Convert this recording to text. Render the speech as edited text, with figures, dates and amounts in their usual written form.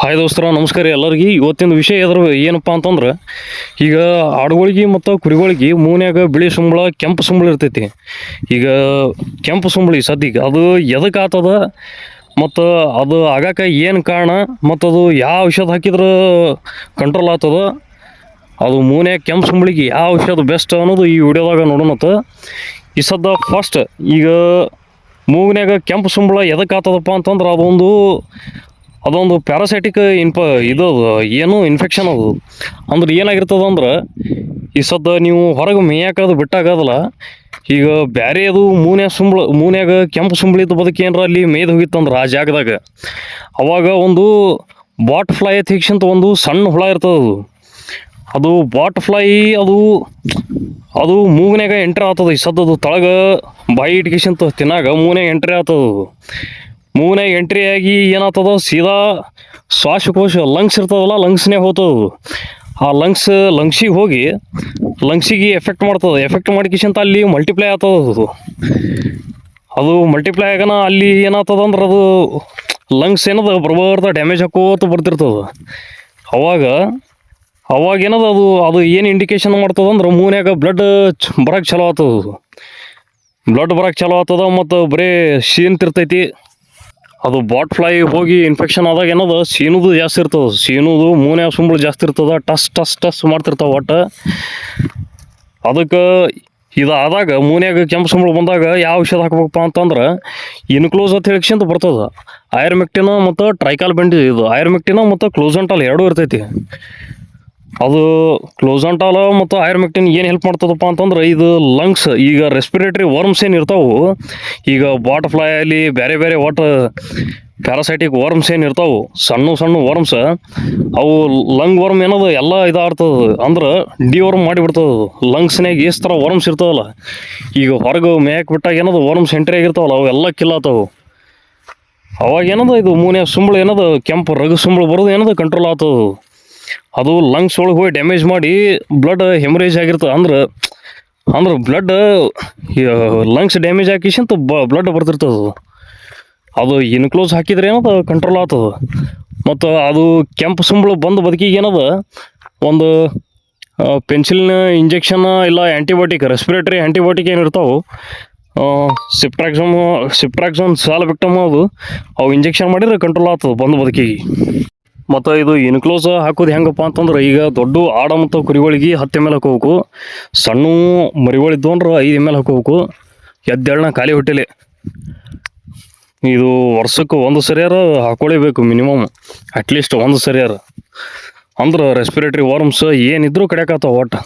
Hi ದೋಸ್ತರ ನಮಸ್ಕಾರ ಎಲ್ಲರಿಗೆ. ಇವತ್ತಿನ ವಿಷಯ ಏನಪ್ಪ ಅಂತಂದ್ರೆ, ಈಗ ಆಡುಗಳಿಗೆ ಮತ್ತು ಕುರಿಗಳಿಗೆ ಮೂನ್ಯಾಗ ಬಿಳಿ ಸುಂಬಳ ಕೆಂಪು ಸುಂಬಳ ಇರ್ತೈತಿ. ಈಗ ಕೆಂಪು ಸುಂಬಳಿ ಸದ್ಯಗ ಅದು ಎದಕ್ಕೆ ಆತದ ಮತ್ತು ಅದು ಆಗಾಕ ಏನು ಕಾರಣ ಮತ್ತು ಅದು ಯಾವ ಔಷಧ ಹಾಕಿದ್ರೆ ಕಂಟ್ರೋಲ್ ಆಗ್ತದ, ಅದು ಮೂನ್ಯಾಗ ಕೆಂಪು ಸುಂಬಳಿಗೆ ಯಾವ ಔಷಧ ಬೆಸ್ಟ್ ಅನ್ನೋದು ಈ ವಿಡಿಯೋದಾಗ ನೋಡೋಣತ್ತ. ಈ ಸದ್ದ ಫಸ್ಟ್ ಈಗ ಮೂಗ್ನ್ಯಾಗ ಕೆಂಪು ಸುಂಬಳ ಎದಕ್ಕೆ ಆಗ್ತದಪ್ಪ ಅಂತಂದ್ರೆ ಅದೊಂದು ಪ್ಯಾರಾಸೈಟಿಕ್ ಇದು ಏನು ಇನ್ಫೆಕ್ಷನ್ ಅದು. ಅಂದ್ರೆ ಏನಾಗಿರ್ತದೆ ಅಂದ್ರೆ, ಈ ಸದ್ದ ನೀವು ಹೊರಗೆ ಮೇಯಾಕದು ಬಿಟ್ಟಾಗದಲ್ಲ, ಈಗ ಬೇರೆ ಅದು ಮೂನ್ಯಾಗ ಕೆಂಪು ಸುಂಬಳಿದ್ದು ಬದುಕಿ ಏನಾರ ಅಲ್ಲಿ ಮೇಯ್ದು ಹೋಗಿತ್ತಂದ್ರೆ ಆ ಜಾಗದಾಗ, ಅವಾಗ ಒಂದು ಬಾಟ್ ಫ್ಲೈ ಅಂತ ಒಂದು ಸಣ್ಣ ಹುಳ ಇರ್ತದೆ. ಅದು ಬಾಟ್ ಫ್ಲೈ ಅದು ಮೂಗ್ನ್ಯಾಗ ಎಂಟ್ರಿ ಆಗ್ತದೆ. ಈ ಸದ್ದದು ತಳಗ ಬಾಯಿ ಇಟ್ಕಿಸಂತ ತಿನ್ನಾಗ ಮೂಗ್ನ್ಯಾಗ ಎಂಟ್ರಿ ಆಗ್ತದೆ. ಮೂಗ್ನ್ಯಾಗ ಎಂಟ್ರಿ ಆಗಿ ಏನಾಗ್ತದ, ಸೀದಾ ಶ್ವಾಸಕೋಶ ಲಂಗ್ಸ್ ಇರ್ತದಲ್ಲ, ಲಂಗ್ಸ್ನಾಗ ಹೋಗ್ತದೆ. ಆ ಲಂಗ್ಸಿಗೆ ಹೋಗಿ ಲಂಗ್ಸಿಗೆ ಎಫೆಕ್ಟ್ ಮಾಡ್ತದೆ. ಎಫೆಕ್ಟ್ ಮಾಡಿಕಿಸಂತ ಅಲ್ಲಿ ಮಲ್ಟಿಪ್ಲೈ ಆಗ್ತದೆ. ಅದು ಮಲ್ಟಿಪ್ಲೈ ಆಗನ ಅಲ್ಲಿ ಏನಾಗ್ತದ ಅಂದ್ರೆ, ಅದು ಲಂಗ್ಸ್ ಏನದ ಬರ್ಬರ್ದ ಡ್ಯಾಮೇಜ್ ಹಾಕೋತ ಬರ್ತಿರ್ತದೆ. ಅವಾಗ ಏನದ ಅದು ಏನು ಇಂಡಿಕೇಶನ್ ಮಾಡ್ತದಂದ್ರೆ, ಮೂನ್ಯಾಗ ಬ್ಲಡ್ ಬರಕ್ಕೆ ಚಲೋ ಆಗ್ತದ. ಮತ್ತು ಬರೀ ಸೀನ್ತಿರ್ತೈತಿ. ಅದು ಬಾಟ್ ಫ್ಲೈ ಹೋಗಿ ಇನ್ಫೆಕ್ಷನ್ ಆದಾಗ ಏನದ ಸೀನುದು ಜಾಸ್ತಿ ಇರ್ತದೆ. ಸೀನುದು ಮೂನ್ಯಾಗ ಸುಂಬಳ ಜಾಸ್ತಿ ಇರ್ತದೆ. ಟಸ್ ಮಾಡ್ತಿರ್ತಾವೆ ಒಟ್ಟು. ಅದಕ್ಕೆ ಇದಾದಾಗ ಮೂನ್ಯಾಗ ಕೆಂಪು ಸುಂಬಳ ಬಂದಾಗ ಯಾವ ಔಷಧ ಹಾಕ್ಬೇಕಪ್ಪ ಅಂತಂದ್ರೆ, ಇನ್ಕ್ಲೋಸ್ ಅಂತ ಹೇಳಿಕ್ಕಿಂತ ಬರ್ತದೆ. ಐರ್ಮೆಕ್ಟಿನ ಮತ್ತು ಟ್ರೈಕಾಲ್ಬೆಂಡಿನ್, ಇದು ಐರ್ಮೆಕ್ಟಿನ ಮತ್ತು ಕ್ಲೋಸಂಟಾಲ್ ಎರಡೂ ಇರ್ತೈತಿ. ಅದು ಕ್ಲೋಸಂಟಾಲ್ ಮತ್ತು ಐರ್ಮೆಕ್ಟಿನ್ ಏನು ಹೆಲ್ಪ್ ಮಾಡ್ತದಪ್ಪ ಅಂತಂದ್ರೆ, ಇದು ಲಂಗ್ಸ್, ಈಗ ರೆಸ್ಪಿರೇಟರಿ ವರ್ಮ್ಸ್ ಏನು ಇರ್ತಾವೆ, ಈಗ ಬಾಟ್ ಫ್ಲೈ ಅಲ್ಲಿ ಬೇರೆ ಒಟ್ಟು ಪ್ಯಾರಾಸೈಟಿಕ್ ವರ್ಮ್ಸ್ ಏನು ಇರ್ತಾವೆ, ಸಣ್ಣ ವರ್ಮ್ಸ್, ಅವು ಲಂಗ್ ವರ್ಮ್ ಏನದು ಎಲ್ಲ ಇದಾಗ್ತದೆ ಅಂದ್ರೆ ಡಿವರ್ಮ್ ಮಾಡಿಬಿಡ್ತದೆ. ಲಂಗ್ಸ್ನಾಗ ಎಷ್ಟು ಥರ ವರ್ಮ್ಸ್ ಇರ್ತಾವಲ್ಲ, ಈಗ ಹೊರಗೆ ಮೇಯಕ್ಕೆ ಬಿಟ್ಟಾಗ ಏನದು ವರ್ಮ್ಸ್ ಎಂಟ್ರಿ ಆಗಿರ್ತಾವಲ್ಲ, ಅವು ಎಲ್ಲ ಕಿಲ್ಲಾತಾವೆ. ಅವಾಗ ಏನದು ಇದು ಮೂನ್ಯಾಗ ಸುಂಬಳ ಏನದು ಕೆಂಪು ರಗು ಸುಂಬಳ ಬರೋದು ಏನದು ಕಂಟ್ರೋಲ್ ಆಗ್ತದೆ. ಅದು ಲಂಗ್ಸ್ ಒಳಗೆ ಹೋಗಿ ಡ್ಯಾಮೇಜ್ ಮಾಡಿ ಬ್ಲಡ್ ಹೆಮರೇಜ್ ಆಗಿರ್ತದೆ. ಅಂದ್ರೆ ಬ್ಲಡ್ ಲಂಗ್ಸ್ ಡ್ಯಾಮೇಜ್ ಹಾಕಿಸಂತ ಬ್ಲಡ್ ಬರ್ತಿರ್ತದೆ. ಅದು ಇನ್ಕ್ಲೋಸ್ ಹಾಕಿದ್ರೆ ಏನದ ಕಂಟ್ರೋಲ್ ಆಗ್ತದೆ. ಮತ್ತು ಅದು ಕೆಂಪು ಸುಂಬಳ ಬಂದು ಬದುಕಿಗೆ ಏನದ ಒಂದು ಪೆನ್ಸಿಲಿನ ಇಂಜೆಕ್ಷನ್ ಇಲ್ಲ ಆ್ಯಂಟಿಬಯೋಟಿಕ್, ರೆಸ್ಪಿರೇಟರಿ ಆ್ಯಂಟಿಬಯೋಟಿಕ್ ಏನು ಇರ್ತಾವೆ, ಸಿಪ್ಟ್ರಾಕ್ಸಮ್ ಸಾಲ್ಬಿಕ್ಟಮ್ ಅವು ಇಂಜೆಕ್ಷನ್ ಮಾಡಿದ್ರೆ ಕಂಟ್ರೋಲ್ ಆಗ್ತದೆ ಬಂದು ಬದುಕಿಗೆ. ಮತ್ತು ಇದು ಇನ್ಕ್ಲೋಸ್ ಹಾಕೋದು ಹೆಂಗಪ್ಪ ಅಂತಂದ್ರೆ, ಈಗ ದೊಡ್ಡ ಆಡ ಮತ್ತು ಕುರಿಗಳಿಗೆ 10 ml ಹಾಕೋಬೇಕು. ಸಣ್ಣ ಮರಿಗಳಿದ್ದು ಅಂದ್ರೆ 5 ml ಹಾಕೋಬೇಕು. ಎದ್ದೇಳನ ಖಾಲಿ ಹೊಟ್ಟೆಲೆ. ಇದು ವರ್ಷಕ್ಕೆ ಒಂದು ಸರಿಯಾರ ಹಾಕೊಳ್ಳೇಬೇಕು, ಮಿನಿಮಮ್ ಅಟ್ಲೀಸ್ಟ್ ಒಂದು ಸರಿಯಾರ. ಅಂದ್ರೆ ರೆಸ್ಪಿರೇಟರಿ ವರ್ಮ್ಸ್ ಏನಿದ್ರು ಕಡಿಯಾಕತ್ತಾವ ಒಟ್ಟು.